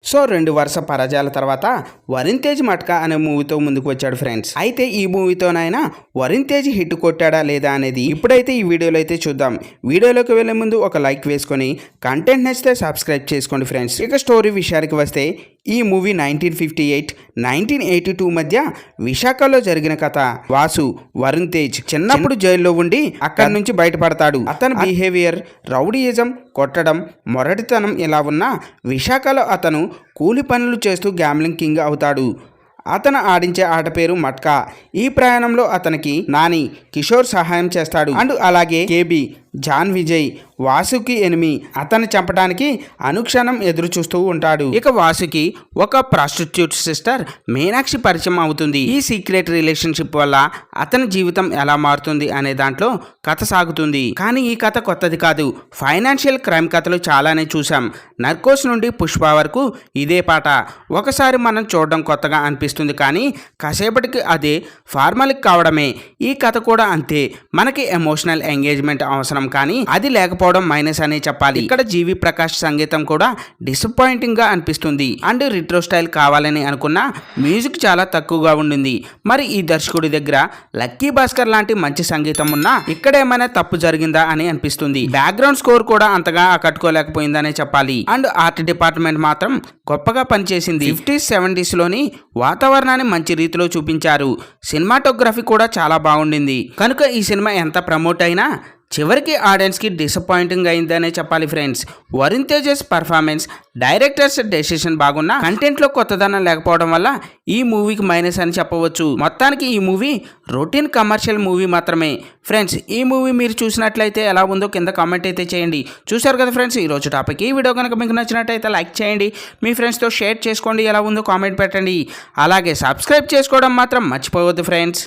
So 2 వరుస పరాజయాల తర్వాత వరుణ్ తేజ్ మట్కా అనే మూవీతో ముందుకు వచ్చాడు ఫ్రెండ్స్. అయితే ఈ మూవీతోనైనా వరుణ్ తేజ్ హిట్ కొట్టాడా లేదా అనేది ఇప్పుడైతే ఈ వీడియోలో అయితే చూద్దాం. వీడియోలోకి వెళ్లే ముందు ఒక లైక్ వేసుకొని కంటెంట్ నచ్చితే సబ్స్క్రైబ్ చేసుకోండి ఫ్రెండ్స్. ఇక స్టోరీ విషయానికి వస్తే ఈ మూవీ 1958, 1982 మధ్య విశాఖలో జరిగిన కథ. వాసు వరుణ్ తేజ్ చిన్నప్పుడు జైల్లో ఉండి అక్కడి నుంచి బయటపడతాడు. అతని బిహేవియర్, రౌడీయిజం, కొట్టడం, మొరటితనం ఇలా ఉన్నా విశాఖలో అతను కూలి పనులు చేస్తూ గ్యాంబ్లింగ్ కింగ్ అవుతాడు. అతను ఆడించే ఆట పేరు మట్కా. ఈ ప్రయాణంలో అతనికి నాని, కిషోర్ సహాయం చేస్తాడు. అండ్ అలాగే KB, John Vijay Vasuki enemy అతన్ని చంపడానికి అనుక్షణం ఎదురు చూస్తూ ఉంటాడు. ఇక వాసుకి ఒక ప్రాస్టిట్యూట్ సిస్టర్ మీనాక్షి పరిచయం అవుతుంది. ఈ సీక్రెట్ రిలేషన్షిప్ వల్ల అతని జీవితం ఎలా మారుతుంది అనే దాంట్లో కథ సాగుతుంది. కానీ ఈ కథ కొత్తది కాదు. ఫైనాన్షియల్ క్రైమ్ కథలు చాలానే చూసాం. నర్కోస్ నుండి పుష్ప వరకు ఇదే పాట. ఒకసారి మనం చూడడం కొత్తగా అనిపిస్తుంది, కానీ కాసేపటికి అదే ఫార్మలిక్ కావడమే. ఈ కథ కూడా అంతే. మనకి ఎమోషనల్ ఎంగేజ్మెంట్ అవసరం, కానీ అది లేకపోవడం మైనస్ అనే చెప్పాలి. ఇక్కడ జీవి ప్రకాష్ సంగీతం కూడా డిసప్పాయింటింగ్ గా అనిపిస్తుంది. అండ్ రిట్రో స్టైల్ కావాలని అనుకున్న మ్యూజిక్ చాలా తక్కువగా ఉండింది. మరి ఈ దర్శకుడి దగ్గర లక్కీ భాస్కర్ లాంటి మంచి సంగీతం ఉన్నా ఇక్కడ ఏమైనా తప్పు జరిగిందా అని అనిపిస్తుంది. బ్యాక్గ్రౌండ్ స్కోర్ కూడా అంతగా ఆకట్టుకోలేకపోయిందనే చెప్పాలి. అండ్ ఆర్ట్ డిపార్ట్మెంట్ మాత్రం గొప్పగా పనిచేసింది. 50s, 70s లోని వాతావరణాన్ని మంచి రీతిలో చూపించారు. సినిమాటోగ్రఫీ కూడా చాలా బాగుండింది. కనుక ఈ సినిమా ఎంత ప్రమోట్ అయినా చివరికి ఆడియన్స్కి డిసప్పాయింటింగ్ అయిందనే చెప్పాలి friends. Varun Tejas performance, directors decision బాగున్నా కంటెంట్లో కొత్తదనం లేకపోవడం వల్ల ఈ మూవీకి మైనస్ అని చెప్పవచ్చు. మొత్తానికి ఈ మూవీ రొటీన్ కమర్షియల్ మూవీ మాత్రమే ఫ్రెండ్స్. ఈ మూవీ మీరు చూసినట్లయితే ఎలా ఉందో కింద కామెంట్ అయితే చేయండి. చూసారు కదా ఫ్రెండ్స్ ఈరోజు టాపిక్. ఈ వీడియో కనుక మీకు నచ్చినట్టయితే లైక్ చేయండి, మీ ఫ్రెండ్స్తో షేర్ చేసుకోండి, ఎలా ఉందో కామెంట్ పెట్టండి. అలాగే సబ్స్క్రైబ్ చేసుకోవడం మాత్రం మర్చిపోవద్దు ఫ్రెండ్స్.